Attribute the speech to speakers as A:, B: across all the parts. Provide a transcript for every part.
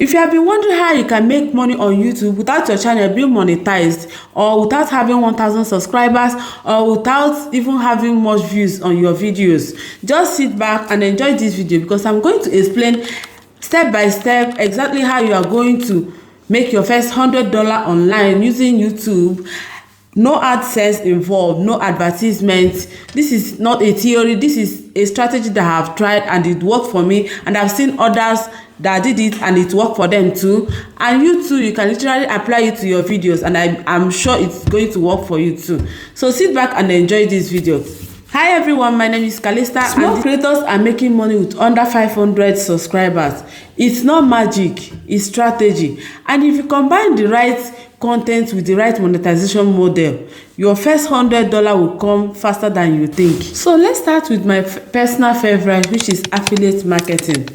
A: If you have been wondering how you can make money on YouTube without your channel being monetized, or without having 1,000 subscribers, or without even having much views on your videos, just sit back and enjoy this video, because I'm going to explain step by step exactly how you are going to make your first $100 online using YouTube. No AdSense involved, no advertisements. This is not a theory, this is a strategy that I have tried and it worked for me, and I've seen others that did it and it worked for them too. And you too, you can literally apply it to your videos, and I'm sure it's going to work for you too. So sit back and enjoy this video. Hi everyone, my name is Calista. Small creators are making money with under 500 subscribers. It's not magic, it's strategy. And if you combine the right content with the right monetization model, your first $100 will come faster than you think. So let's start with my personal favorite, which is affiliate marketing.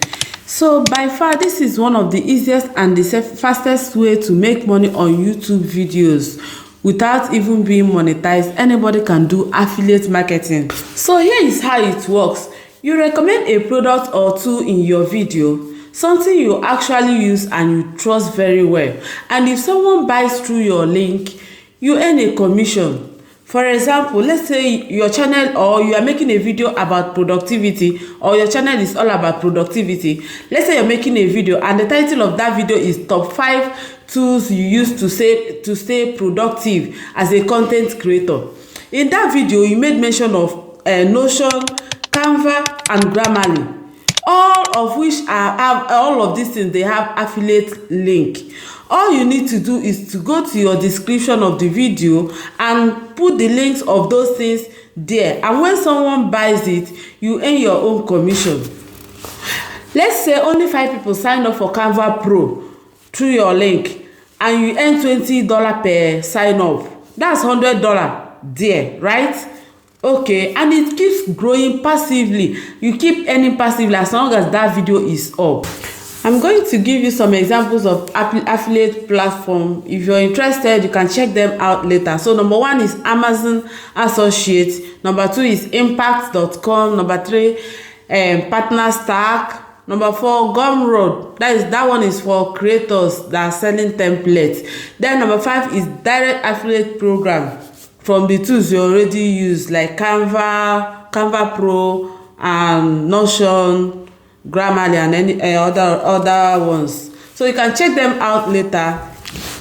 A: So by far, this is one of the easiest and the fastest way to make money on YouTube videos without even being monetized. Anybody can do affiliate marketing. So here is how it works. You recommend a product or two in your video, something you actually use and you trust very well. And if someone buys through your link, you earn a commission. For example, let's say your channel, or you are making a video about productivity, or your channel is all about productivity. Let's say you're making a video and the title of that video is top 5 tools you use to stay productive as a content creator. In that video, you made mention of Notion, Canva, and Grammarly. All of which all of these things, they have affiliate link. All you need to do is to go to your description of the video and put the links of those things there, and when someone buys it, you earn your own commission. Let's say only 5 people sign up for Canva Pro through your link, and you earn $20 per sign up. That's $100 there, right? Okay, and it keeps growing passively. You keep earning passively as long as that video is up. I'm going to give you some examples of affiliate platform. If you're interested, you can check them out later. So number 1 is Amazon Associates. Number 2 is Impact.com. Number 3, Partner Stack. Number 4, Gumroad. That one is for creators that are selling templates. Then number 5 is direct affiliate program from the tools you already use, like Canva Pro, and Notion, Grammarly, and any other ones. So you can check them out later.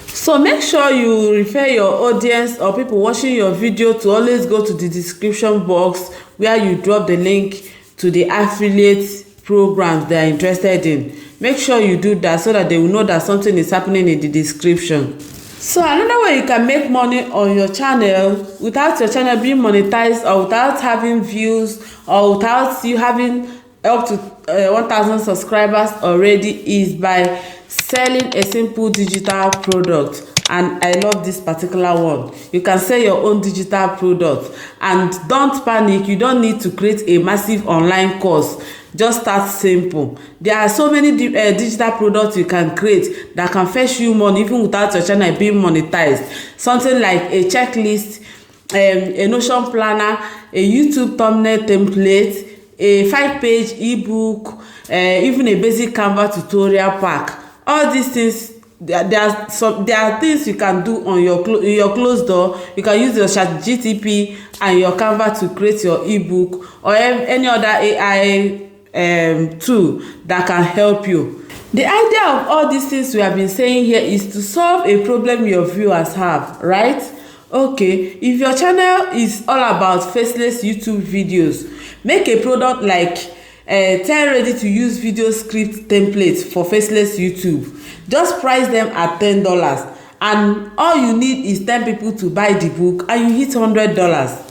A: So make sure you refer your audience or people watching your video to always go to the description box where you drop the link to the affiliate programs they are interested in. Make sure you do that so that they will know that something is happening in the description. So another way you can make money on your channel without your channel being monetized, or without having views, or without you having up to 1,000 subscribers already, is by selling a simple digital product. And I love this particular one. You can sell your own digital product, and don't panic. You don't need to create a massive online course. Just start simple. There are so many digital products you can create that can fetch you money even without your channel being monetized. Something like a checklist, a Notion planner, a YouTube thumbnail template, a 5-page ebook, even a basic Canva tutorial pack. All these things, there are things you can do on your closed door. You can use your ChatGPT and your Canva to create your ebook, or any other AI tool that can help you. The idea of all these things we have been saying here is to solve a problem your viewers have, right? Okay, if your channel is all about faceless YouTube videos, make a product like 10 ready-to-use video script templates for faceless YouTube. Just price them at $10, and all you need is 10 people to buy the book, and you hit $100.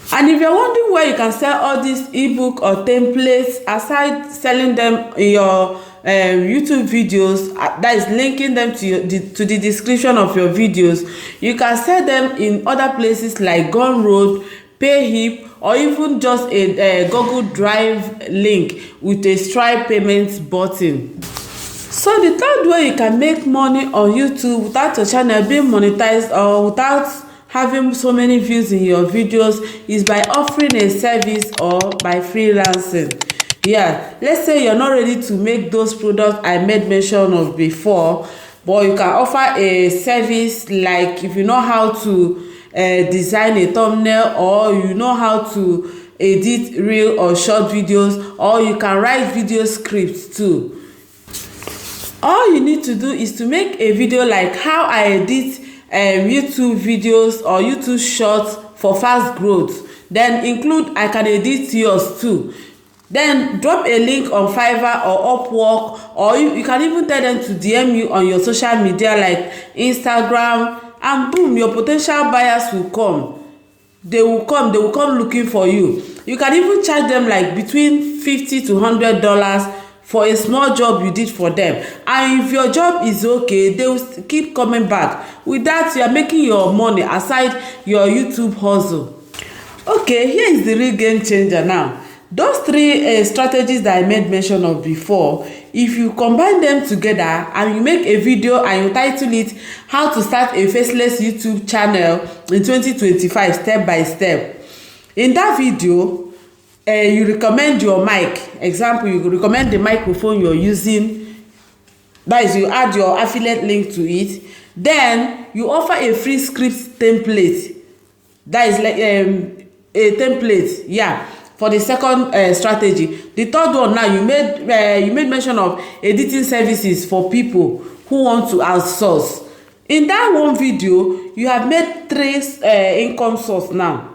A: And if you're wondering where you can sell all these ebook or templates aside selling them in your YouTube videos, that is linking them to the description of your videos, you can sell them in other places like Gumroad, Payhip, or even just a Google Drive link with a Stripe payments button. So the third way you can make money on YouTube without your channel being monetized, or without having so many views in your videos, is by offering a service or by freelancing. Yeah, let's say you're not ready to make those products I made mention of before, but you can offer a service like if you know how to design a thumbnail, or you know how to edit reel or short videos, or you can write video scripts too. All you need to do is to make a video like how I edit YouTube videos or YouTube shorts for fast growth. Then include I can edit yours too. Then drop a link on Fiverr or Upwork, or you can even tell them to DM you on your social media like Instagram, and boom, your potential buyers will come. They will come looking for you. You can even charge them like between $50 to $100 for a small job you did for them, and if your job is okay, they will keep coming back. With that, you are making your money aside your YouTube hustle. Okay, here is the real game changer now. Those three strategies that I made mention of before, if you combine them together and you make a video and you title it how to start a faceless YouTube channel in 2025 step by step. In that video, you recommend your mic. Example, you recommend the microphone you're using. That is, you add your affiliate link to it. Then you offer a free script template. That is like a template, yeah, for the second strategy. The third one now, you made mention of editing services for people who want to outsource. In that one video, you have made three income source now.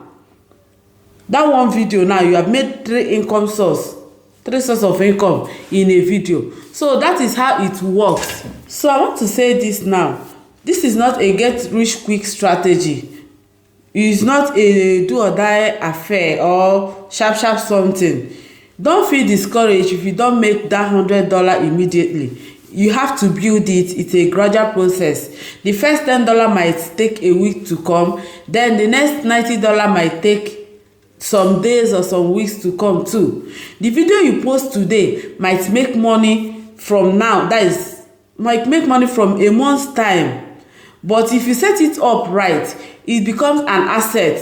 A: That one video now, you have made three sources of income in a video. So that is how it works. So I want to say this now. This is not a get rich quick strategy. It's not a do or die affair or sharp something. Don't feel discouraged if you don't make that $100 immediately. You have to build it. It's a gradual process. The first $10 might take a week to come. Then the next $90 might take some days or some weeks to come too. The video you post today might make money from now. That is, might make money from a month's time. But if you set it up right, it becomes an asset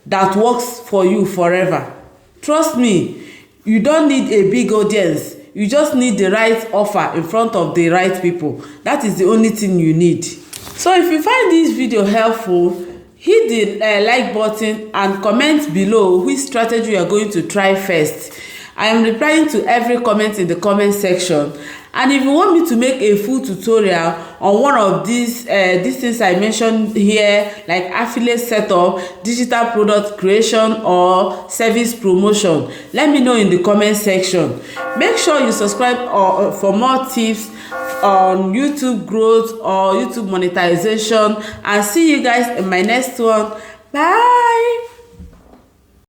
A: that works for you forever. Trust me, you don't need a big audience. You just need the right offer in front of the right people. That is the only thing you need. So if you find this video helpful, hit the like button and comment below which strategy you are going to try first. I am replying to every comment in the comment section. And if you want me to make a full tutorial on one of these things I mentioned here, like affiliate setup, digital product creation, or service promotion, let me know in the comment section. Make sure you subscribe for more tips on YouTube growth or YouTube monetization, and see you guys in my next one. Bye.